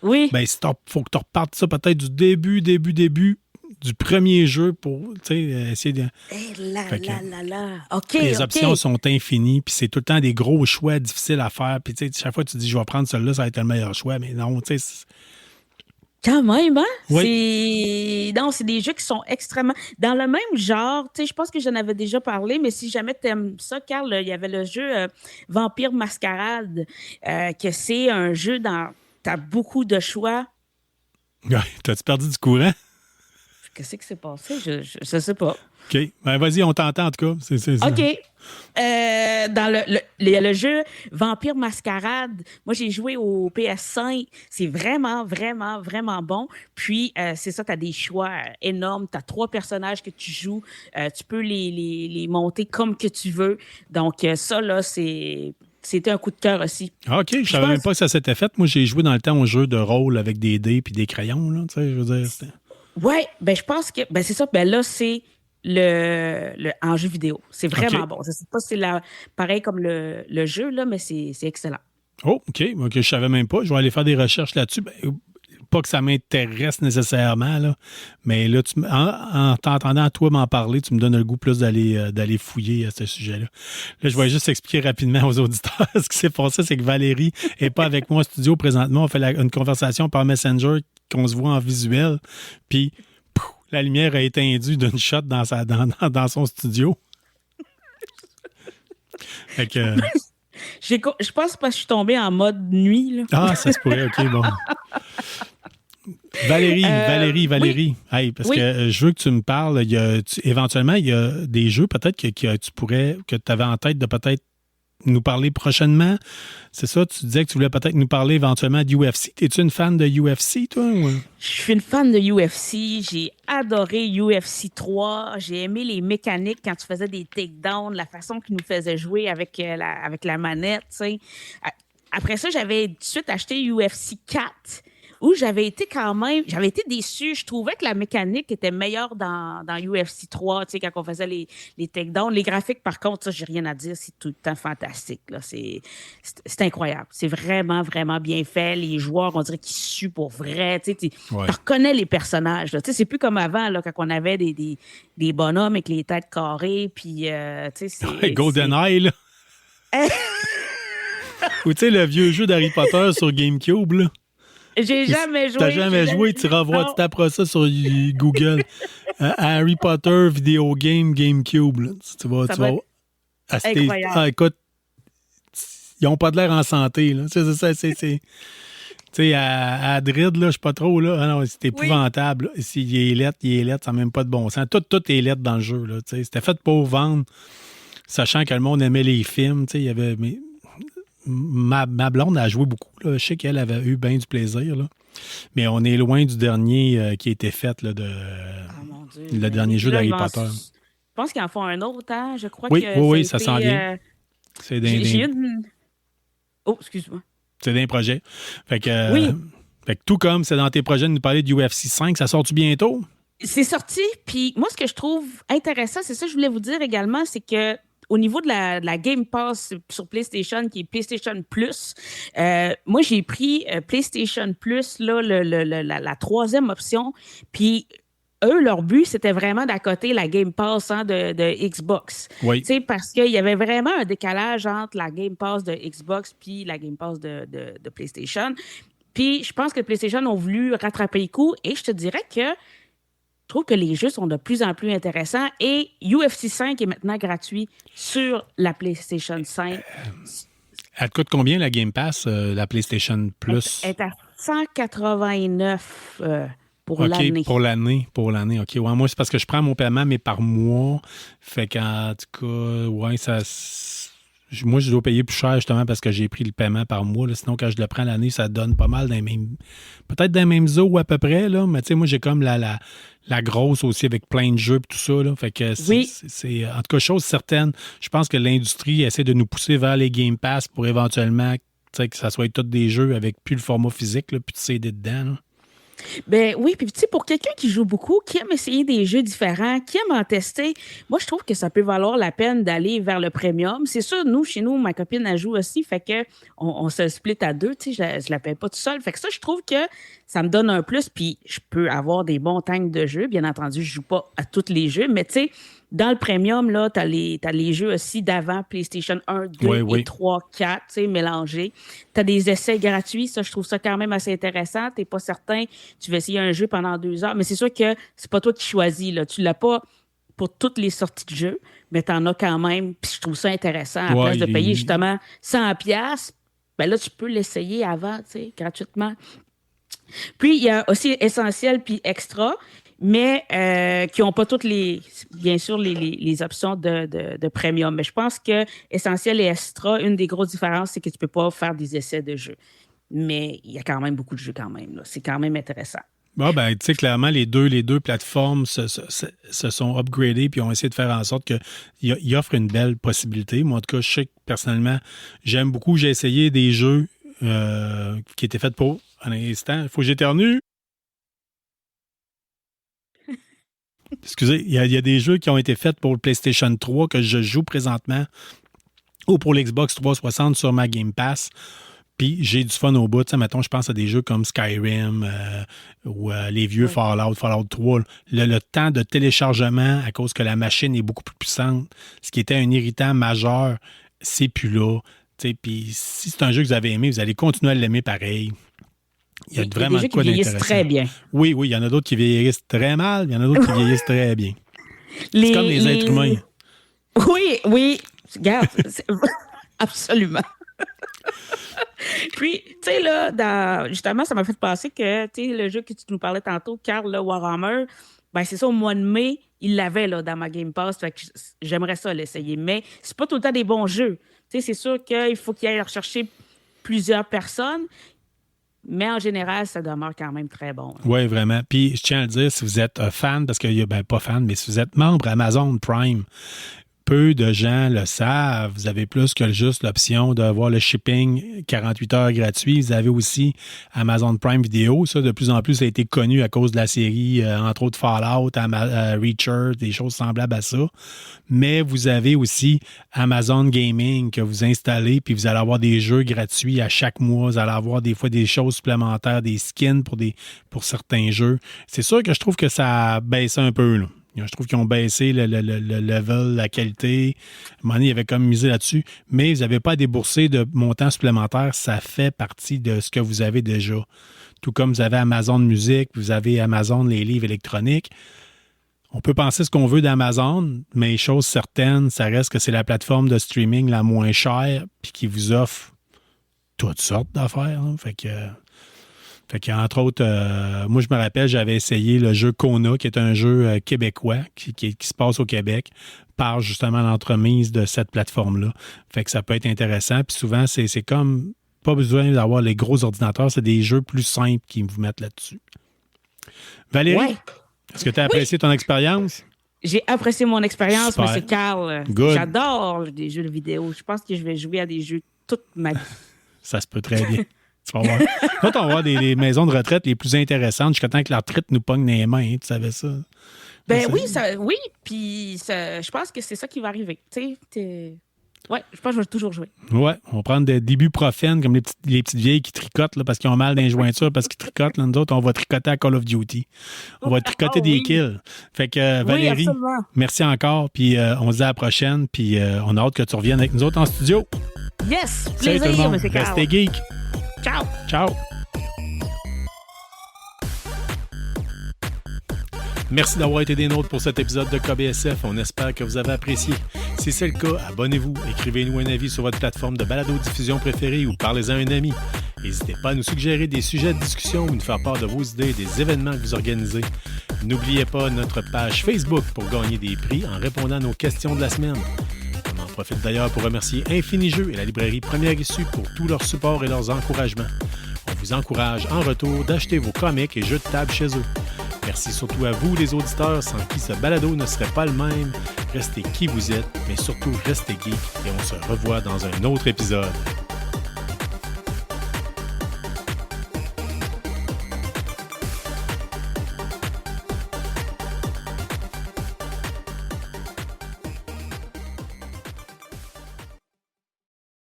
Speaker 5: Oui.
Speaker 4: ben, faut que tu repartes ça peut-être du début du premier jeu pour, tu sais, essayer de.
Speaker 5: Eh là,
Speaker 4: Fait que-
Speaker 5: là. OK,
Speaker 4: Les
Speaker 5: OK.
Speaker 4: options sont infinies, puis c'est tout le temps des gros choix difficiles à faire. Puis, tu sais, chaque fois, tu dis, je vais prendre celui-là, ça va être le meilleur choix. Mais non, tu sais,
Speaker 5: Quand même, hein?
Speaker 4: Oui.
Speaker 5: Non, c'est des jeux qui sont extrêmement... Dans le même genre, tu sais, je pense que j'en avais déjà parlé, mais si jamais t'aimes ça, Carl, il y avait le jeu Vampire Mascarade, que c'est un jeu dans... T'as beaucoup de choix.
Speaker 4: t'as-tu perdu du courant?
Speaker 5: Qu'est-ce qui s'est passé? Je sais pas.
Speaker 4: OK. Ben, vas-y, on t'entend en tout cas. C'est ça.
Speaker 5: OK. Dans le jeu Vampire Mascarade, moi, j'ai joué au PS5. C'est vraiment, vraiment, vraiment bon. Puis, c'est ça, tu as des choix énormes. Tu as 3 personnages que tu joues. Tu peux les monter comme que tu veux. Donc, ça, là, c'était un coup de cœur aussi.
Speaker 4: OK, je savais même pas que ça s'était fait. Moi, j'ai joué dans le temps au jeu de rôle avec des dés puis des crayons. Là, tu sais, je veux dire,
Speaker 5: oui, ben je pense que c'est ça. Ben là, c'est le en jeu vidéo. C'est vraiment bon. Je sais pas si c'est pareil comme le jeu, là, mais c'est excellent.
Speaker 4: Oh, OK. Je savais même pas. Je vais aller faire des recherches là-dessus. Ben, pas que ça m'intéresse nécessairement, là, mais là, en t'entendant toi m'en parler, tu me donnes le goût plus d'aller fouiller à ce sujet-là. Là, je vais juste expliquer rapidement aux auditeurs ce qui s'est passé, c'est que Valérie n'est pas avec moi au studio présentement. On fait une conversation par Messenger qu'on se voit en visuel, puis la lumière a éteindue d'une shot dans son studio. Fait que...
Speaker 5: Je pense parce que je suis tombée en mode nuit. Là.
Speaker 4: Ah, ça se pourrait, OK, bon. Valérie.
Speaker 5: Oui.
Speaker 4: Hey, parce que je veux que tu me parles. Éventuellement, il y a des jeux peut-être que tu avais en tête de peut-être nous parler prochainement. C'est ça? Tu disais que tu voulais peut-être nous parler éventuellement d'UFC. Es-tu une fan de UFC, toi? Ou...
Speaker 5: Je suis une fan de UFC. J'ai adoré UFC 3. J'ai aimé les mécaniques quand tu faisais des takedowns, la façon qu'ils nous faisaient jouer avec la manette. T'sais. Après ça, j'avais tout de suite acheté UFC 4. Où j'avais été déçue. Je trouvais que la mécanique était meilleure dans UFC 3, tu sais, quand on faisait les takedowns. Les graphiques, par contre, ça, j'ai rien à dire, c'est tout le temps fantastique, là. C'est incroyable. C'est vraiment, vraiment bien fait. Les joueurs, on dirait qu'ils suent pour vrai, tu sais. Tu reconnais les personnages, là. Tu sais, c'est plus comme avant, là, quand on avait des bonhommes avec les têtes carrées, puis, tu sais, c'est...
Speaker 4: GoldenEye, là. Ou, tu sais, le vieux jeu d'Harry Potter sur GameCube, là.
Speaker 5: J'ai jamais joué.
Speaker 4: T'as jamais joué, tu revois, tu taperas ça sur Google. Harry Potter Video Game GameCube. Là. Tu vas
Speaker 5: incroyable.
Speaker 4: Écoute, ils n'ont pas de l'air en santé. Là. Tu sais, à Madrid, là, je sais pas trop. Là. Ah non, c'est épouvantable. Oui. S'il est lettre, ça n'a même pas de bon sens. Tout est lettre dans le jeu. Là, c'était fait pour vendre, sachant que le monde aimait les films. Il y avait... Ma blonde a joué beaucoup. Là. Je sais qu'elle avait eu bien du plaisir. Là. Mais on est loin du dernier qui a été fait là,
Speaker 5: mon Dieu,
Speaker 4: le dernier jeu d'Harry Potter.
Speaker 5: Je pense qu'ils en font un autre, hein? Je crois
Speaker 4: que oui, ça s'en vient. C'est
Speaker 5: Oh, excuse-moi.
Speaker 4: C'est d'un projet. Fait que tout comme c'est dans tes projets de nous parler de UFC 5, ça sort-tu bientôt?
Speaker 5: C'est sorti, puis moi, ce que je trouve intéressant, c'est ça que je voulais vous dire également, c'est que au niveau de la Game Pass sur PlayStation, qui est PlayStation Plus, moi, j'ai pris PlayStation Plus, là, la 3e option. Puis, eux, leur but, c'était vraiment d'accoter la Game Pass de Xbox.
Speaker 4: Oui.
Speaker 5: Tu sais, parce qu'il y avait vraiment un décalage entre la Game Pass de Xbox puis la Game Pass de PlayStation. Puis, je pense que PlayStation ont voulu rattraper le coup. Et je te dirais que je trouve que les jeux sont de plus en plus intéressants et UFC 5 est maintenant gratuit sur la PlayStation 5.
Speaker 4: Elle te coûte combien la Game Pass, la PlayStation Plus? Elle
Speaker 5: est à 189 pour l'année.
Speaker 4: Pour l'année. OK. Ouais, moi, c'est parce que je prends mon paiement, mais par mois. Fait qu'en tout cas, ouais, ça... Moi, je dois payer plus cher justement parce que j'ai pris le paiement par mois. Là. Sinon, quand je le prends l'année, ça donne pas mal peut-être dans les mêmes eaux à peu près. Là. Mais tu sais, moi, j'ai comme la grosse aussi avec plein de jeux et tout ça. Là. Fait que c'est en tout cas, chose certaine. Je pense que l'industrie essaie de nous pousser vers les Game Pass pour éventuellement que ça soit tous des jeux avec plus le format physique, là, puis de CD dedans. Là.
Speaker 5: Ben oui, puis tu sais, pour quelqu'un qui joue beaucoup, qui aime essayer des jeux différents, qui aime en tester, moi, je trouve que ça peut valoir la peine d'aller vers le premium. C'est sûr, chez nous, ma copine, elle joue aussi, fait que on se split à 2, tu sais, je la paye pas tout seul. Fait que ça, je trouve que ça me donne un plus, puis je peux avoir des bons tanks de jeux. Bien entendu, je joue pas à tous les jeux, mais tu sais, dans le premium, là, t'as les jeux aussi d'avant, PlayStation 1, 2 et 3, 4, tu sais, mélangés. T'as des essais gratuits, ça, je trouve ça quand même assez intéressant. T'es pas certain, tu vas essayer un jeu pendant 2 heures, mais c'est sûr que c'est pas toi qui choisis, là. Tu l'as pas pour toutes les sorties de jeux, mais t'en as quand même, puis je trouve ça intéressant. À place de payer justement 100$, ben là, tu peux l'essayer avant, tu sais, gratuitement. Puis, il y a aussi Essentiel puis Extra. mais qui n'ont pas toutes bien sûr, les options de premium. Mais je pense que Essentiel et Extra, une des grosses différences, c'est que tu ne peux pas faire des essais de jeux. Mais il y a quand même beaucoup de jeux quand même. Là. C'est quand même intéressant.
Speaker 4: Bon, ben, tu sais, clairement, les deux plateformes se sont upgradées puis ont essayé de faire en sorte qu'ils offrent une belle possibilité. Moi, en tout cas, je sais que personnellement, j'aime beaucoup. J'ai essayé des jeux qui étaient faits pour... Un instant, il faut que j'éternue. Excusez, il y a des jeux qui ont été faits pour le PlayStation 3 que je joue présentement ou pour l'Xbox 360 sur ma Game Pass. Puis j'ai du fun au bout. Tu sais, mettons, je pense à des jeux comme Skyrim ou les vieux Fallout 3. Le temps de téléchargement, à cause que la machine est beaucoup plus puissante, ce qui était un irritant majeur, c'est plus là. Tu sais, puis si c'est un jeu que vous avez aimé, vous allez continuer à l'aimer pareil. Il y a vraiment de quoi d'intéressant.
Speaker 5: Il y a des jeux qui vieillissent très bien.
Speaker 4: Oui, il y en a d'autres qui vieillissent très mal, il y en a d'autres qui vieillissent très bien. C'est comme les êtres humains.
Speaker 5: Oui. Regarde, absolument. Puis, tu sais, là, justement, ça m'a fait penser que, tu sais, le jeu que tu nous parlais tantôt, Carl, là, Warhammer, ben c'est ça, au mois de mai, il l'avait, là, dans ma Game Pass, fait que j'aimerais ça l'essayer. Mais c'est pas tout le temps des bons jeux. Tu sais, c'est sûr qu'il faut qu'il aille rechercher plusieurs personnes, mais en général, ça demeure quand même très bon.
Speaker 4: Oui, vraiment. Puis, je tiens à le dire, si vous êtes fan, parce que, ben, pas fan, mais si vous êtes membre Amazon Prime, peu de gens le savent. Vous avez plus que juste l'option d'avoir le shipping 48 heures gratuit. Vous avez aussi Amazon Prime Video. Ça, de plus en plus, ça a été connu à cause de la série, entre autres Fallout, Reacher, des choses semblables à ça. Mais vous avez aussi Amazon Gaming que vous installez, puis vous allez avoir des jeux gratuits à chaque mois. Vous allez avoir des fois des choses supplémentaires, des skins pour certains jeux. C'est sûr que je trouve que ça baisse un peu, là. Je trouve qu'ils ont baissé le level, la qualité. À un moment donné, ils avaient comme misé là-dessus. Mais vous n'avez pas à débourser de montants supplémentaires. Ça fait partie de ce que vous avez déjà. Tout comme vous avez Amazon Musique, vous avez Amazon les livres électroniques. On peut penser ce qu'on veut d'Amazon, mais chose certaine, ça reste que c'est la plateforme de streaming la moins chère puis qui vous offre toutes sortes d'affaires. Hein. Fait qu'entre autres, moi, je me rappelle, j'avais essayé le jeu Kona, qui est un jeu québécois qui se passe au Québec par justement l'entremise de cette plateforme-là. Fait que ça peut être intéressant. Puis souvent, c'est comme pas besoin d'avoir les gros ordinateurs, c'est des jeux plus simples qui vous mettent là-dessus. Valérie, est-ce que tu as apprécié ton expérience?
Speaker 5: J'ai apprécié mon expérience,
Speaker 4: Super.
Speaker 5: M. Carl.
Speaker 4: Good.
Speaker 5: J'adore des jeux de vidéo. Je pense que je vais jouer à des jeux toute ma vie.
Speaker 4: Ça se peut très bien. Tu vas voir. Quand on va voir des maisons de retraite les plus intéressantes jusqu'à temps que la retraite nous pogne les mains, hein, tu savais ça?
Speaker 5: Oui, puis je pense que c'est ça qui va arriver. Tu sais, ouais, je pense que je vais toujours jouer.
Speaker 4: Ouais, on va prendre des ibuprofènes comme les petites vieilles qui tricotent là, parce qu'ils ont mal dans les jointures, parce qu'ils tricotent. Là, nous autres, on va tricoter à Call of Duty. On va tricoter des kills. Fait que Valérie, merci encore, puis on se dit à la prochaine, puis on a hâte que tu reviennes avec nous autres en studio.
Speaker 5: Yes!
Speaker 4: Salut tout le monde.
Speaker 5: M. Carl.
Speaker 4: Restez geek.
Speaker 5: Ciao!
Speaker 4: Ciao! Merci d'avoir été des nôtres pour cet épisode de KBSF. On espère que vous avez apprécié. Si c'est le cas, abonnez-vous, écrivez-nous un avis sur votre plateforme de balado-diffusion préférée ou parlez-en à un ami. N'hésitez pas à nous suggérer des sujets de discussion ou nous faire part de vos idées et des événements que vous organisez. N'oubliez pas notre page Facebook pour gagner des prix en répondant à nos questions de la semaine. On en profite d'ailleurs pour remercier Infinijeux et la librairie Première Issue pour tout leur support et leurs encouragements. On vous encourage en retour d'acheter vos comics et jeux de table chez eux. Merci surtout à vous, les auditeurs, sans qui ce balado ne serait pas le même. Restez qui vous êtes, mais surtout restez geek et on se revoit dans un autre épisode.